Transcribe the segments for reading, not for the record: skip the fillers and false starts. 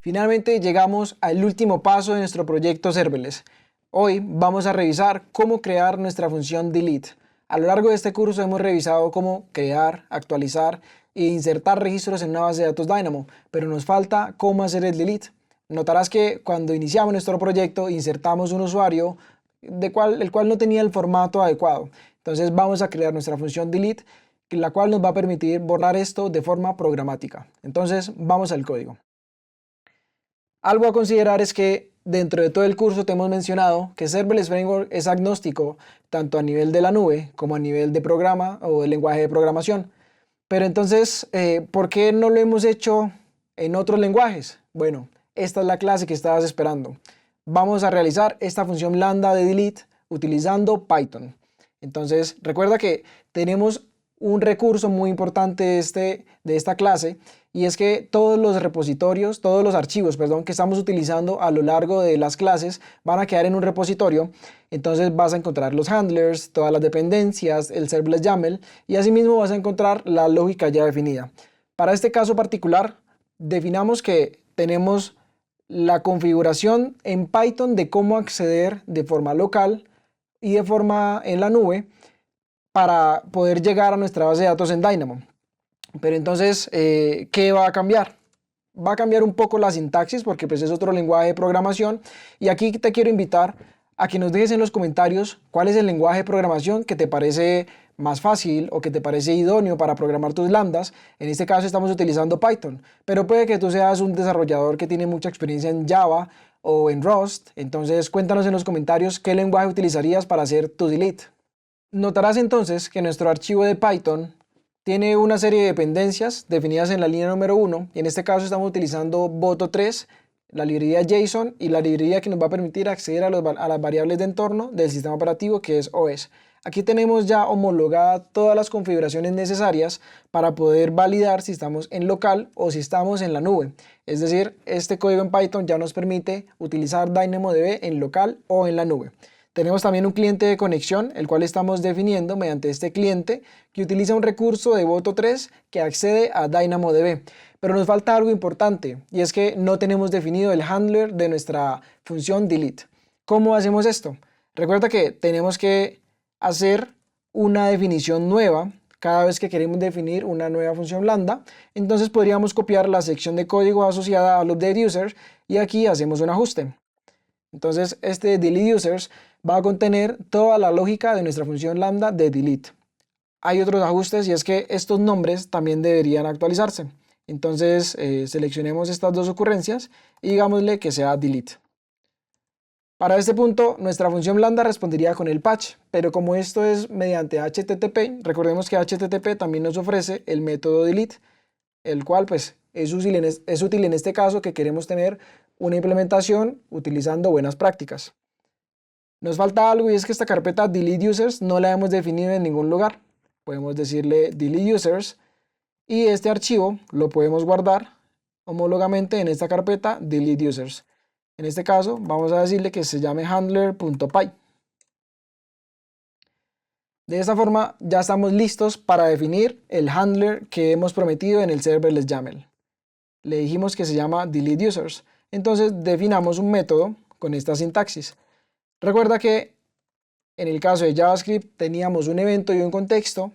Finalmente llegamos al último paso de nuestro proyecto Serverless. Hoy vamos a revisar cómo crear nuestra función delete. A lo largo de este curso hemos revisado cómo crear, actualizar e insertar registros en una base de datos Dynamo, pero nos falta cómo hacer el delete. Notarás que cuando iniciamos nuestro proyecto insertamos un usuario el cual no tenía el formato adecuado. Entonces vamos a crear nuestra función delete, la cual nos va a permitir borrar esto de forma programática. Entonces vamos al código. Algo a considerar es que dentro de todo el curso te hemos mencionado que Serverless Framework es agnóstico tanto a nivel de la nube como a nivel de programa o del lenguaje de programación. Pero entonces, ¿por qué no lo hemos hecho en otros lenguajes? Bueno, esta es la clase que estabas esperando. Vamos a realizar esta función lambda de delete utilizando Python. Entonces, recuerda que tenemos un recurso muy importante de esta clase, y es que todos los archivos que estamos utilizando a lo largo de las clases van a quedar en un repositorio. Entonces vas a encontrar los handlers, todas las dependencias, el serverless YAML, y asimismo vas a encontrar la lógica ya definida. Para este caso particular, definamos que tenemos la configuración en Python de cómo acceder de forma local y de forma en la nube para poder llegar a nuestra base de datos en Dynamo. Pero entonces, ¿qué va a cambiar? Va a cambiar un poco la sintaxis porque pues es otro lenguaje de programación, y aquí te quiero invitar a que nos dejes en los comentarios cuál es el lenguaje de programación que te parece más fácil o que te parece idóneo para programar tus lambdas. En este caso estamos utilizando Python, pero puede que tú seas un desarrollador que tiene mucha experiencia en Java o en Rust. Entonces cuéntanos en los comentarios qué lenguaje utilizarías para hacer tu delete. Notarás entonces que nuestro archivo de Python tiene una serie de dependencias definidas en la línea número 1, y en este caso estamos utilizando Boto3, la librería JSON y la librería que nos va a permitir acceder a las variables de entorno del sistema operativo, que es OS. Aquí tenemos ya homologadas todas las configuraciones necesarias para poder validar si estamos en local o si estamos en la nube. Es decir, este código en Python ya nos permite utilizar DynamoDB en local o en la nube. Tenemos también un cliente de conexión, el cual estamos definiendo mediante este cliente, que utiliza un recurso de Boto3 que accede a DynamoDB. Pero nos falta algo importante, y es que no tenemos definido el handler de nuestra función delete. ¿Cómo hacemos esto? Recuerda que tenemos que hacer una definición nueva cada vez que queremos definir una nueva función lambda. Entonces podríamos copiar la sección de código asociada al update user y aquí hacemos un ajuste. Entonces este delete users va a contener toda la lógica de nuestra función lambda de delete. Hay otros ajustes, y es que estos nombres también deberían actualizarse. Entonces seleccionemos estas dos ocurrencias y digámosle que sea delete. Para este punto nuestra función lambda respondería con el patch, pero como esto es mediante HTTP, recordemos que HTTP también nos ofrece el método delete, el cual pues es útil en este caso que queremos tener una implementación utilizando buenas prácticas. Nos falta algo, y es que esta carpeta delete users no la hemos definido en ningún lugar. Podemos decirle delete users y este archivo lo podemos guardar homólogamente en esta carpeta delete users. En este caso vamos a decirle que se llame handler.py. De esta forma ya estamos listos para definir el handler que hemos prometido en el serverless YAML. Le dijimos que se llama delete users. Entonces definamos un método con esta sintaxis. Recuerda que en el caso de JavaScript teníamos un evento y un contexto.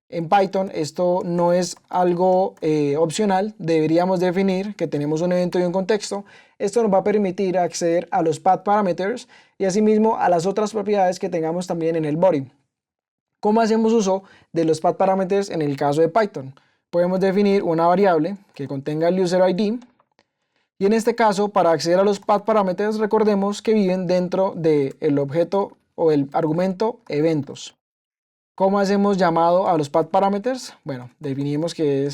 En Python esto no es algo opcional, deberíamos definir que tenemos un evento y un contexto. Esto nos va a permitir acceder a los path parameters y asimismo a las otras propiedades que tengamos también en el body. ¿Cómo hacemos uso de los path parameters en el caso de Python? Podemos definir una variable que contenga el user ID, y en este caso para acceder a los path parameters recordemos que viven dentro del objeto o el argumento eventos. ¿Cómo hacemos llamado a los path parameters? Bueno, definimos que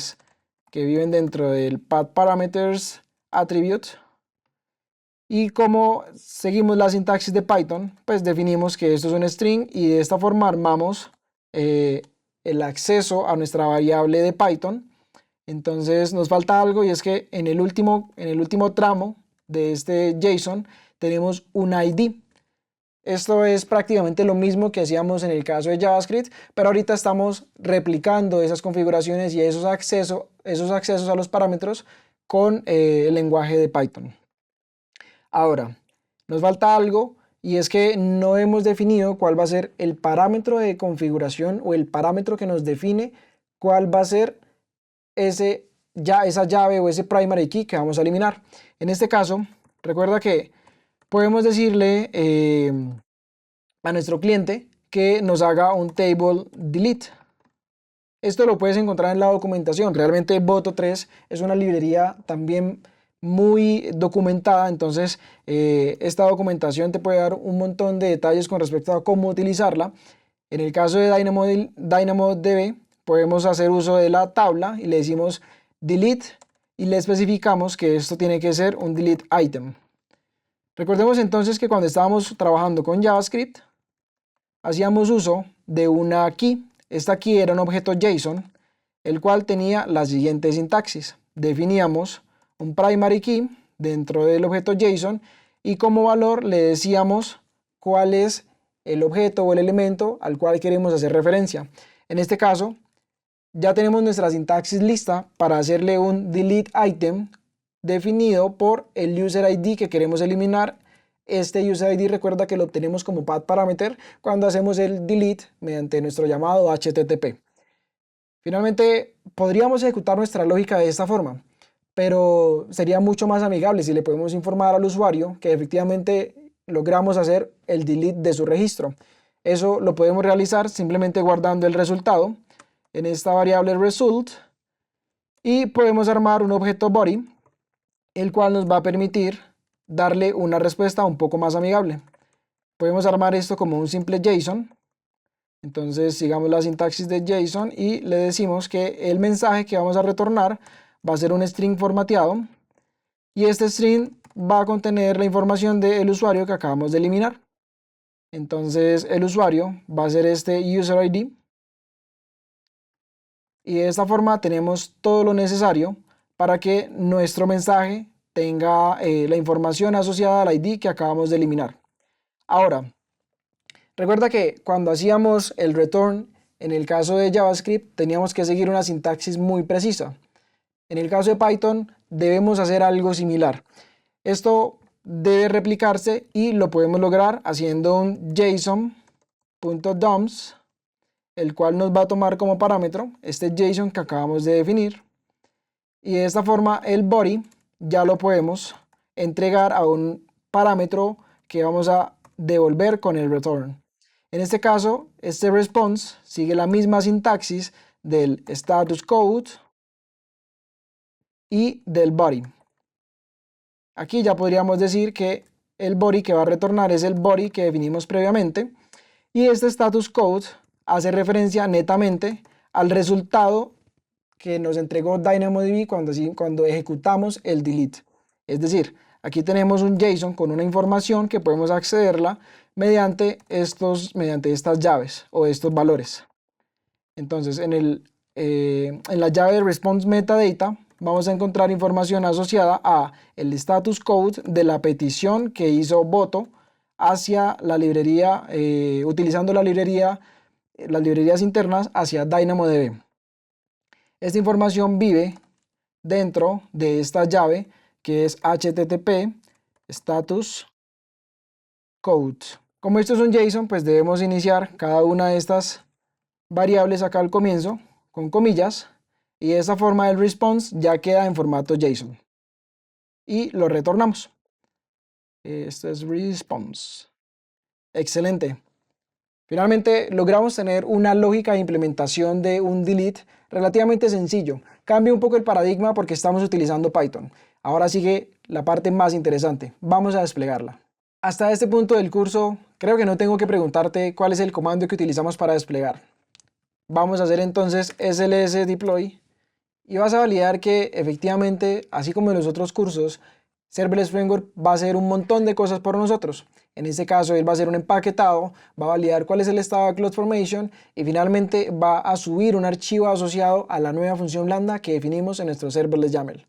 viven dentro del path parameters attribute, y como seguimos la sintaxis de Python, pues definimos que esto es un string, y de esta forma armamos el acceso a nuestra variable de Python. Entonces nos falta algo, y es que en el último tramo de este JSON tenemos un ID. Esto es prácticamente lo mismo que hacíamos en el caso de JavaScript, pero ahorita estamos replicando esas configuraciones y esos accesos a los parámetros con el lenguaje de Python. Ahora, nos falta algo y es que no hemos definido cuál va a ser el parámetro de configuración o el parámetro que nos define cuál va a ser esa llave o ese primary key que vamos a eliminar. En este caso, recuerda que podemos decirle a nuestro cliente que nos haga un table delete. Esto lo puedes encontrar en la documentación. Realmente Boto3 es una librería también muy documentada, entonces esta documentación te puede dar un montón de detalles con respecto a cómo utilizarla. En el caso de DynamoDB podemos hacer uso de la tabla y le decimos delete y le especificamos que esto tiene que ser un delete item. Recordemos entonces que cuando estábamos trabajando con JavaScript hacíamos uso de una key. Esta key era un objeto JSON, el cual tenía la siguiente sintaxis. Definíamos un primary key dentro del objeto JSON y como valor le decíamos cuál es el objeto o el elemento al cual queremos hacer referencia. En este caso, ya tenemos nuestra sintaxis lista para hacerle un delete item definido por el user ID que queremos eliminar. Este user ID recuerda que lo obtenemos como path parameter cuando hacemos el delete mediante nuestro llamado HTTP. Finalmente, podríamos ejecutar nuestra lógica de esta forma, pero sería mucho más amigable si le podemos informar al usuario que efectivamente logramos hacer el delete de su registro. Eso lo podemos realizar simplemente guardando el resultado en esta variable result y podemos armar un objeto body, el cual nos va a permitir darle una respuesta un poco más amigable. Podemos armar esto como un simple JSON. Entonces sigamos la sintaxis de JSON y le decimos que el mensaje que vamos a retornar va a ser un string formateado y este string va a contener la información del usuario que acabamos de eliminar. Entonces el usuario va a ser este user ID y de esta forma tenemos todo lo necesario para que nuestro mensaje tenga la información asociada al ID que acabamos de eliminar. Ahora, recuerda que cuando hacíamos el return en el caso de JavaScript teníamos que seguir una sintaxis muy precisa. En el caso de Python debemos hacer algo similar. Esto debe replicarse y lo podemos lograr haciendo un json.dumps, el cual nos va a tomar como parámetro este JSON que acabamos de definir. Y de esta forma el body ya lo podemos entregar a un parámetro que vamos a devolver con el return. En este caso, este response sigue la misma sintaxis del status code y del body. Aquí ya podríamos decir que el body que va a retornar es el body que definimos previamente y este status code hace referencia netamente al resultado que nos entregó DynamoDB cuando ejecutamos el delete. Es decir, aquí tenemos un JSON con una información que podemos accederla mediante estas llaves o estos valores. Entonces, en la llave de response metadata vamos a encontrar información asociada a el status code de la petición que hizo Boto hacia la librería, utilizando las librerías internas hacia DynamoDB. Esta información vive dentro de esta llave que es HTTP status code. Como esto es un JSON, pues debemos iniciar cada una de estas variables acá al comienzo con comillas y de esta forma el response ya queda en formato JSON y lo retornamos. Esto es response. Excelente. Finalmente logramos tener una lógica de implementación de un delete relativamente sencillo. Cambia un poco el paradigma porque estamos utilizando Python. Ahora sigue la parte más interesante. Vamos a desplegarla. Hasta este punto del curso creo que no tengo que preguntarte cuál es el comando que utilizamos para desplegar. Vamos a hacer entonces sls deploy y vas a validar que efectivamente, así como en los otros cursos, Serverless Framework va a hacer un montón de cosas por nosotros. En este caso, él va a hacer un empaquetado, va a validar cuál es el estado de CloudFormation y finalmente va a subir un archivo asociado a la nueva función lambda que definimos en nuestro Serverless YAML.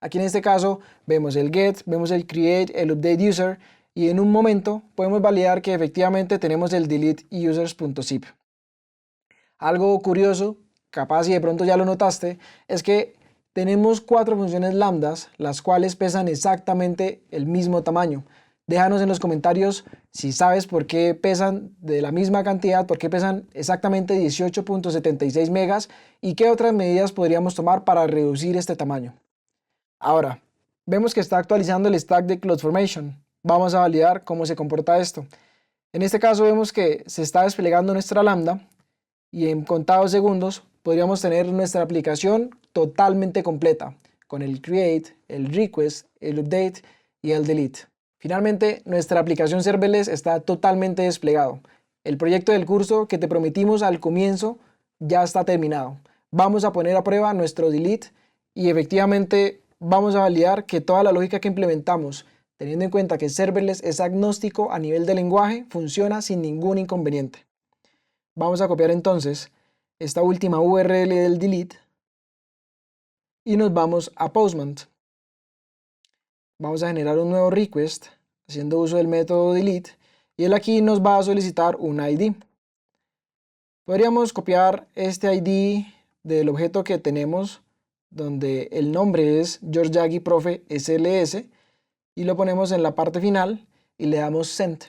Aquí en este caso vemos el get, vemos el create, el update user y en un momento podemos validar que efectivamente tenemos el delete users.zip. Algo curioso, capaz y de pronto ya lo notaste, es que tenemos 4 funciones lambdas, las cuales pesan exactamente el mismo tamaño. Déjanos en los comentarios si sabes por qué pesan de la misma cantidad, por qué pesan exactamente 18.76 megas y qué otras medidas podríamos tomar para reducir este tamaño. Ahora, vemos que está actualizando el stack de CloudFormation. Vamos a validar cómo se comporta esto. En este caso vemos que se está desplegando nuestra lambda y en contados segundos podríamos tener nuestra aplicación totalmente completa con el create, el request, el update y el delete. Finalmente, nuestra aplicación serverless está totalmente desplegado. El proyecto del curso que te prometimos al comienzo ya está terminado. Vamos a poner a prueba nuestro delete y efectivamente vamos a validar que toda la lógica que implementamos, teniendo en cuenta que serverless es agnóstico a nivel de lenguaje, funciona sin ningún inconveniente. Vamos a copiar entonces esta última URL del delete y nos vamos a Postman. Vamos a generar un nuevo request haciendo uso del método delete y él aquí nos va a solicitar un ID. Podríamos copiar este ID del objeto que tenemos donde el nombre es Georgiaghi Profe SLS y lo ponemos en la parte final y le damos send.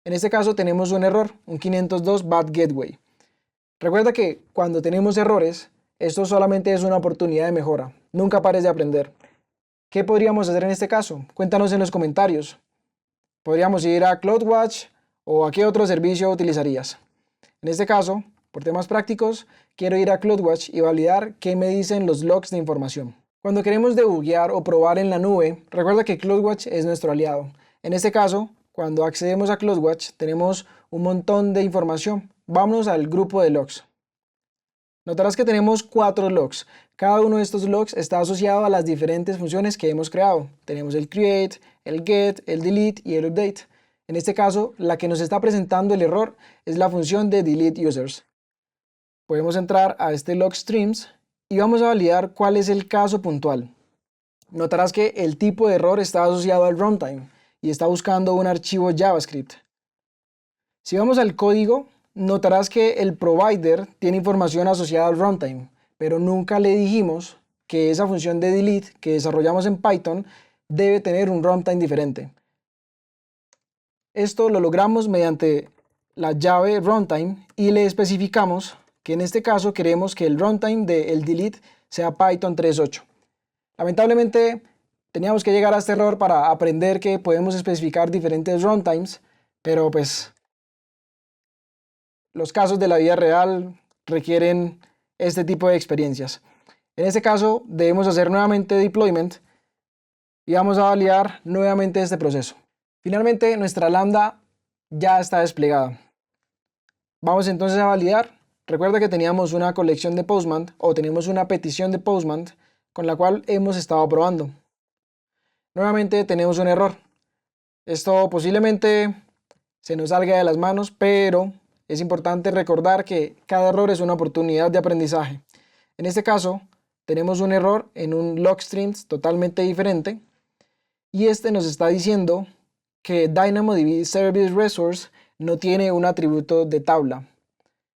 En este caso tenemos un error, un 502 bad gateway. Recuerda que cuando tenemos errores, esto solamente es una oportunidad de mejora, nunca pares de aprender. ¿Qué podríamos hacer en este caso? Cuéntanos en los comentarios. ¿Podríamos ir a CloudWatch o a qué otro servicio utilizarías? En este caso, por temas prácticos, quiero ir a CloudWatch y validar qué me dicen los logs de información. Cuando queremos debuguear o probar en la nube, recuerda que CloudWatch es nuestro aliado. En este caso, cuando accedemos a CloudWatch, tenemos un montón de información. Vámonos al grupo de logs. Notarás que tenemos 4 logs. Cada uno de estos logs está asociado a las diferentes funciones que hemos creado. Tenemos el create, el get, el delete y el update. En este caso, la que nos está presentando el error es la función de delete users. Podemos entrar a este log streams y vamos a validar cuál es el caso puntual. Notarás que el tipo de error está asociado al runtime y está buscando un archivo JavaScript. Si vamos al código, notarás que el provider tiene información asociada al runtime, pero nunca le dijimos que esa función de delete que desarrollamos en Python debe tener un runtime diferente. Esto lo logramos mediante la llave runtime y le especificamos que en este caso queremos que el runtime del delete sea Python 3.8. Lamentablemente teníamos que llegar a este error para aprender que podemos especificar diferentes runtimes, pero pues los casos de la vida real requieren este tipo de experiencias. En este caso debemos hacer nuevamente deployment y vamos a validar nuevamente este proceso. Finalmente nuestra lambda ya está desplegada. Vamos entonces a validar. Recuerda que teníamos una colección de Postman o tenemos una petición de Postman con la cual hemos estado probando. Nuevamente tenemos un error. Esto posiblemente se nos salga de las manos, pero es importante recordar que cada error es una oportunidad de aprendizaje. En este caso, tenemos un error en un log streams totalmente diferente y este nos está diciendo que DynamoDB Service Resource no tiene un atributo de tabla.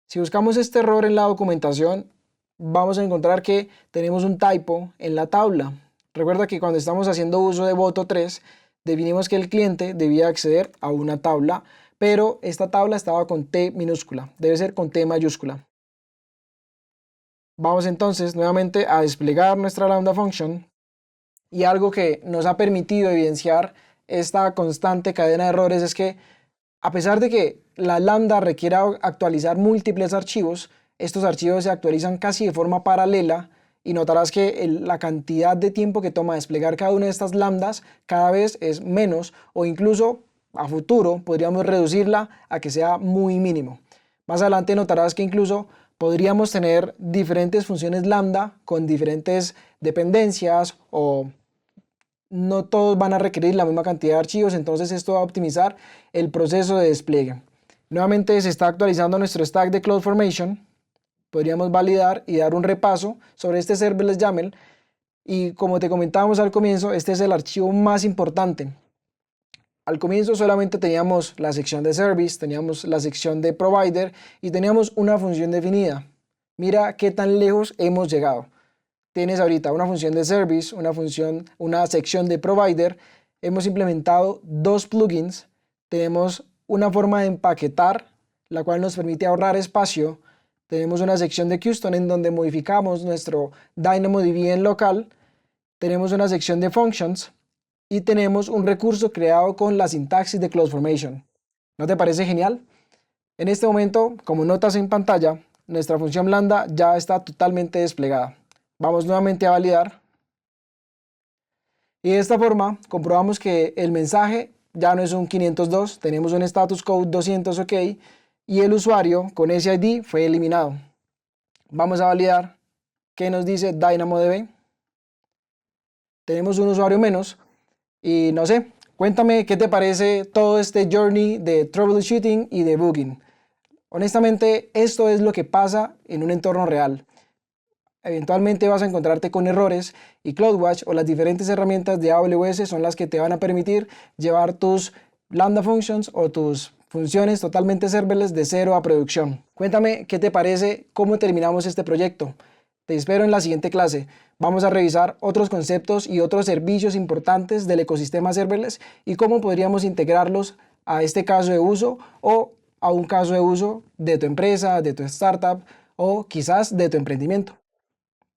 Si buscamos este error en la documentación, vamos a encontrar que tenemos un typo en la tabla. Recuerda que cuando estamos haciendo uso de Boto 3, definimos que el cliente debía acceder a una tabla, pero esta tabla estaba con T minúscula, debe ser con T mayúscula. Vamos entonces nuevamente a desplegar nuestra lambda function y algo que nos ha permitido evidenciar esta constante cadena de errores es que a pesar de que la lambda requiera actualizar múltiples archivos, estos archivos se actualizan casi de forma paralela y notarás que la cantidad de tiempo que toma desplegar cada una de estas lambdas cada vez es menos o incluso a futuro podríamos reducirla a que sea muy mínimo. Más adelante notarás que incluso podríamos tener diferentes funciones lambda con diferentes dependencias o no todos van a requerir la misma cantidad de archivos, entonces esto va a optimizar el proceso de despliegue. Nuevamente se está actualizando nuestro stack de CloudFormation. Podríamos validar y dar un repaso sobre este serverless YAML y como te comentábamos al comienzo, este es el archivo más importante. Al comienzo solamente teníamos la sección de service, teníamos la sección de provider y teníamos una función definida. Mira qué tan lejos hemos llegado. Tienes ahorita una función de service, una sección de provider. Hemos implementado dos plugins. Tenemos una forma de empaquetar, la cual nos permite ahorrar espacio. Tenemos una sección de custom en donde modificamos nuestro DynamoDB en local. Tenemos una sección de functions y tenemos un recurso creado con la sintaxis de CloudFormation. ¿No te parece genial? En este momento, como notas en pantalla, nuestra función lambda ya está totalmente desplegada. Vamos nuevamente a validar. Y de esta forma comprobamos que el mensaje ya no es un 502, tenemos un status code 200 OK y el usuario con ese ID fue eliminado. Vamos a validar. ¿Qué nos dice DynamoDB? Tenemos un usuario menos y no sé, cuéntame qué te parece todo este journey de troubleshooting y debugging. Honestamente, esto es lo que pasa en un entorno real. Eventualmente vas a encontrarte con errores y CloudWatch o las diferentes herramientas de AWS son las que te van a permitir llevar tus Lambda Functions o tus funciones totalmente serverless de cero a producción. Cuéntame qué te parece, cómo terminamos este proyecto. Te espero en la siguiente clase. Vamos a revisar otros conceptos y otros servicios importantes del ecosistema serverless y cómo podríamos integrarlos a este caso de uso o a un caso de uso de tu empresa, de tu startup o quizás de tu emprendimiento.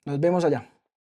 Nos vemos allá.